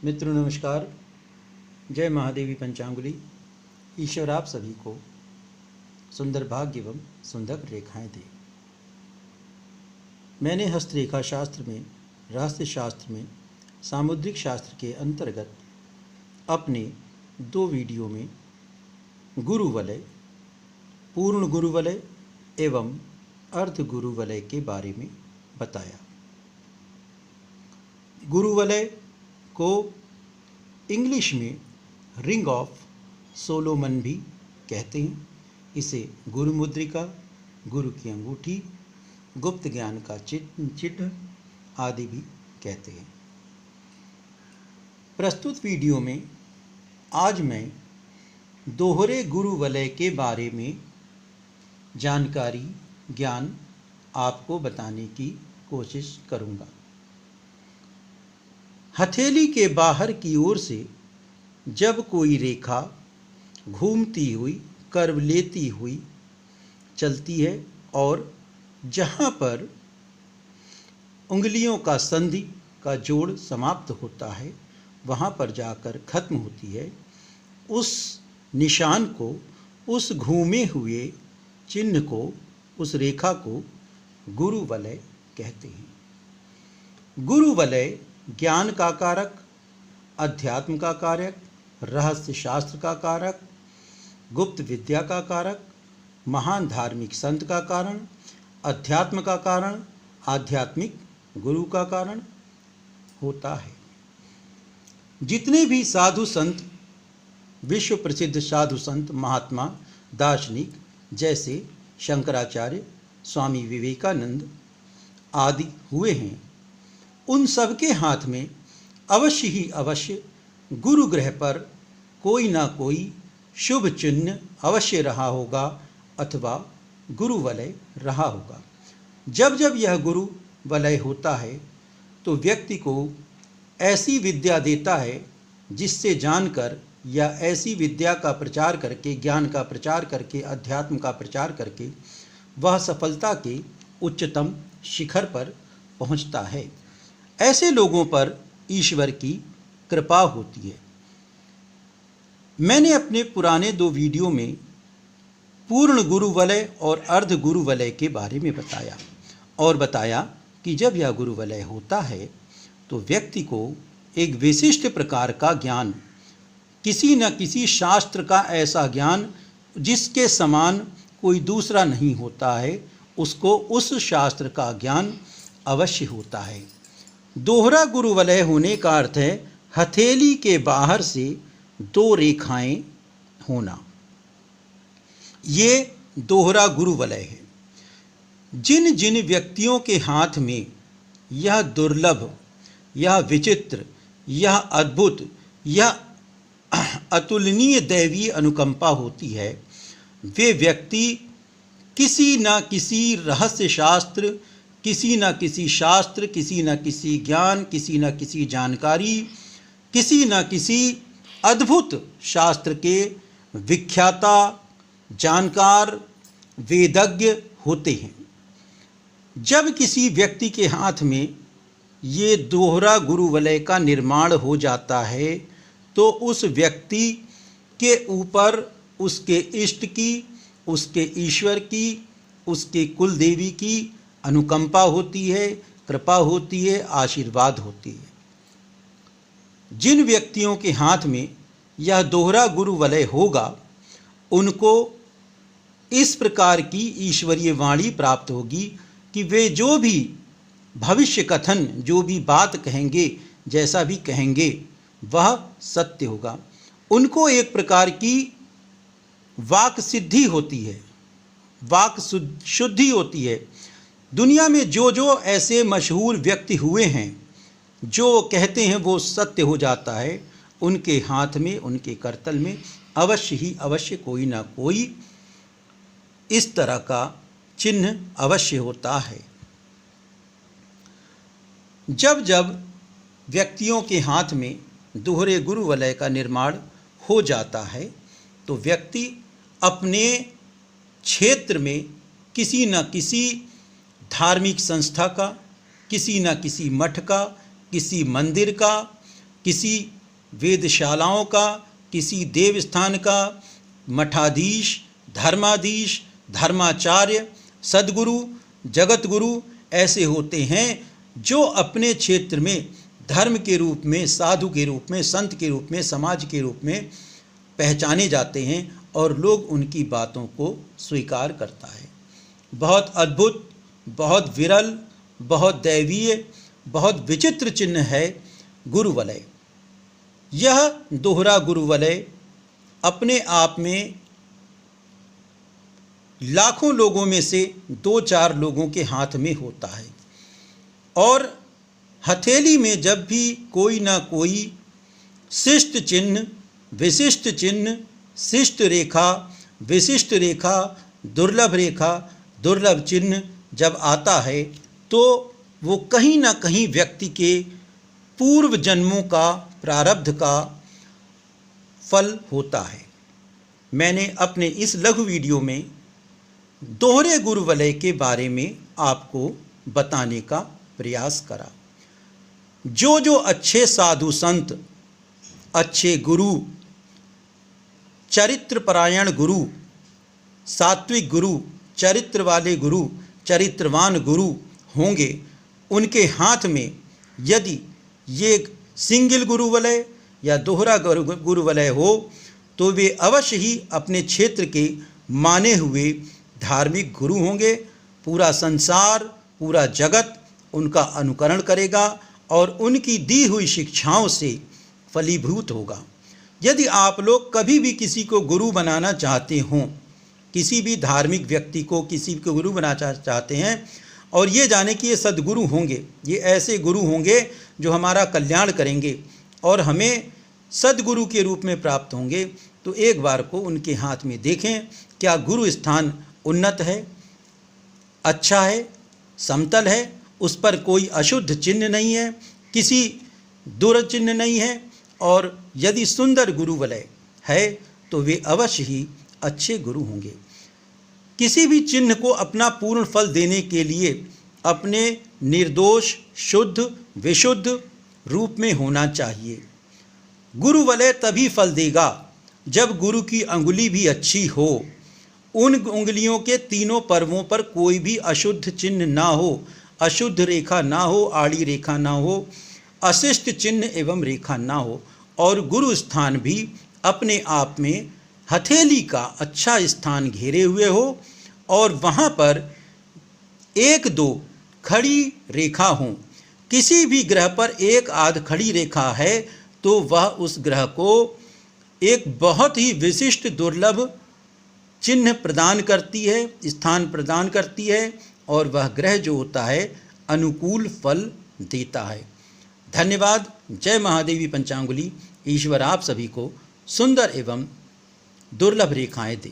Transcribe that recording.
मित्रों नमस्कार। जय महादेवी पंचांगुली। ईश्वर आप सभी को सुंदर भाग्य एवं सुंदर रेखाएं दे। मैंने हस्तरेखा शास्त्र में, रहस्य शास्त्र में, सामुद्रिक शास्त्र के अंतर्गत अपने 2 वीडियो में गुरु वलय, पूर्ण गुरु वलय एवं अर्ध गुरु वलय के बारे में बताया। गुरु वलय को इंग्लिश में रिंग ऑफ सोलोमन भी कहते हैं। इसे गुरु मुद्रिका, गुरु की अंगूठी, गुप्त ज्ञान का चिन्ह आदि भी कहते हैं। प्रस्तुत वीडियो में आज मैं दोहरे गुरु वलय के बारे में जानकारी, ज्ञान आपको बताने की कोशिश करूंगा। हथेली के बाहर की ओर से जब कोई रेखा घूमती हुई, कर्व लेती हुई चलती है और जहाँ पर उंगलियों का संधि का जोड़ समाप्त होता है वहाँ पर जाकर खत्म होती है, उस निशान को, उस घूमे हुए चिन्ह को, उस रेखा को गुरु वलय कहते हैं। गुरु वलय ज्ञान का कारक, अध्यात्म का कारक, रहस्य शास्त्र का कारक, गुप्त विद्या का कारक, महान धार्मिक संत का कारण, अध्यात्म का कारण, आध्यात्मिक गुरु का कारण होता है। जितने भी साधु संत, विश्व प्रसिद्ध साधु संत, महात्मा, दार्शनिक जैसे शंकराचार्य, स्वामी विवेकानंद आदि हुए हैं, उन सबके हाथ में अवश्य ही अवश्य गुरु ग्रह पर कोई ना कोई शुभ चिन्ह अवश्य रहा होगा अथवा गुरु वलय रहा होगा। जब जब यह गुरु वलय होता है तो व्यक्ति को ऐसी विद्या देता है जिससे जानकर या ऐसी विद्या का प्रचार करके, ज्ञान का प्रचार करके, अध्यात्म का प्रचार करके वह सफलता के उच्चतम शिखर पर पहुंचता है। ऐसे लोगों पर ईश्वर की कृपा होती है। मैंने अपने पुराने 2 वीडियो में पूर्ण गुरु वलय और अर्ध गुरु वलय के बारे में बताया और बताया कि जब यह गुरु वलय होता है तो व्यक्ति को एक विशिष्ट प्रकार का ज्ञान, किसी न किसी शास्त्र का ऐसा ज्ञान जिसके समान कोई दूसरा नहीं होता है, उसको उस शास्त्र का ज्ञान अवश्य होता है। दोहरा गुरु वलय होने का अर्थ है हथेली के बाहर से 2 रेखाएं होना। ये दोहरा गुरु वलय है। जिन जिन व्यक्तियों के हाथ में यह दुर्लभ, यह विचित्र, यह अद्भुत, यह अतुलनीय दैवीय अनुकंपा होती है, वे व्यक्ति किसी न किसी रहस्य शास्त्र, किसी न किसी शास्त्र, किसी न किसी ज्ञान, किसी न किसी जानकारी, किसी न किसी अद्भुत शास्त्र के विख्याता, जानकार, वेदज्ञ होते हैं। जब किसी व्यक्ति के हाथ में ये दोहरा गुरु वलय का निर्माण हो जाता है तो उस व्यक्ति के ऊपर उसके इष्ट की, उसके ईश्वर की, उसके कुल देवी की अनुकंपा होती है, कृपा होती है, आशीर्वाद होती है। जिन व्यक्तियों के हाथ में यह दोहरा गुरु वलय होगा उनको इस प्रकार की ईश्वरीय वाणी प्राप्त होगी कि वे जो भी भविष्य कथन, जो भी बात कहेंगे, जैसा भी कहेंगे वह सत्य होगा। उनको एक प्रकार की वाक सिद्धि होती है, वाक शुद्धि होती है। दुनिया में जो जो ऐसे मशहूर व्यक्ति हुए हैं, जो कहते हैं वो सत्य हो जाता है, उनके हाथ में, उनके करतल में अवश्य ही अवश्य कोई ना कोई इस तरह का चिन्ह अवश्य होता है। जब जब व्यक्तियों के हाथ में दोहरे गुरु वलय का निर्माण हो जाता है तो व्यक्ति अपने क्षेत्र में किसी न किसी धार्मिक संस्था का, किसी न किसी मठ का, किसी मंदिर का, किसी वेदशालाओं का, किसी देवस्थान का मठाधीश, धर्माधीश, धर्माचार्य, सद्गुरु, जगत गुरु ऐसे होते हैं जो अपने क्षेत्र में धर्म के रूप में, साधु के रूप में, संत के रूप में, समाज के रूप में पहचाने जाते हैं और लोग उनकी बातों को स्वीकार करता है। बहुत अद्भुत, बहुत विरल, बहुत दैवीय, बहुत विचित्र चिन्ह है गुरुवलय। यह दोहरा गुरुवलय अपने आप में लाखों लोगों में से 2-4 लोगों के हाथ में होता है और हथेली में जब भी कोई ना कोई शिष्ट चिन्ह, विशिष्ट चिन्ह, शिष्ट रेखा, विशिष्ट रेखा, दुर्लभ चिन्ह जब आता है तो वो कहीं ना कहीं व्यक्ति के पूर्व जन्मों का, प्रारब्ध का फल होता है। मैंने अपने इस लघु वीडियो में दोहरे गुरुवलय के बारे में आपको बताने का प्रयास करा। जो अच्छे साधु संत, अच्छे गुरु, चरित्रपरायण गुरु, सात्विक गुरु, चरित्र वाले गुरु, चरित्रवान गुरु होंगे, उनके हाथ में यदि ये सिंगल गुरुवलय या दोहरा गुरुवलय हो तो वे अवश्य ही अपने क्षेत्र के माने हुए धार्मिक गुरु होंगे। पूरा संसार, पूरा जगत उनका अनुकरण करेगा और उनकी दी हुई शिक्षाओं से फलीभूत होगा। यदि आप लोग कभी भी किसी को गुरु बनाना चाहते हों, किसी भी धार्मिक व्यक्ति को किसी को गुरु बनाना चाहते हैं और ये जाने कि ये सद्गुरु होंगे, ये ऐसे गुरु होंगे जो हमारा कल्याण करेंगे और हमें सद्गुरु के रूप में प्राप्त होंगे, तो एक बार को उनके हाथ में देखें क्या गुरु स्थान उन्नत है, अच्छा है, समतल है, उस पर कोई अशुद्ध चिन्ह नहीं है, किसी दुर्चिन्ह नहीं है, और यदि सुंदर गुरुवलय है तो वे अवश्य ही अच्छे गुरु होंगे। किसी भी चिन्ह को अपना पूर्ण फल देने के लिए अपने निर्दोष, शुद्ध, विशुद्ध रूप में होना चाहिए। गुरुवलय तभी फल देगा जब गुरु की अंगुली भी अच्छी हो, उन उंगलियों के तीनों पर्वों पर कोई भी अशुद्ध चिन्ह ना हो, अशुद्ध रेखा ना हो, आड़ी रेखा ना हो, अशिष्ट चिन्ह एवं रेखा ना हो, और गुरु स्थान भी अपने आप में हथेली का अच्छा स्थान घेरे हुए हो और वहाँ पर 1-2 खड़ी रेखा हों। किसी भी ग्रह पर 1-8 खड़ी रेखा है तो वह उस ग्रह को एक बहुत ही विशिष्ट दुर्लभ चिन्ह प्रदान करती है, स्थान प्रदान करती है, और वह ग्रह जो होता है अनुकूल फल देता है। धन्यवाद। जय महादेवी पंचांगुली। ईश्वर आप सभी को सुंदर एवं दुर्लभ रेखाएं दे।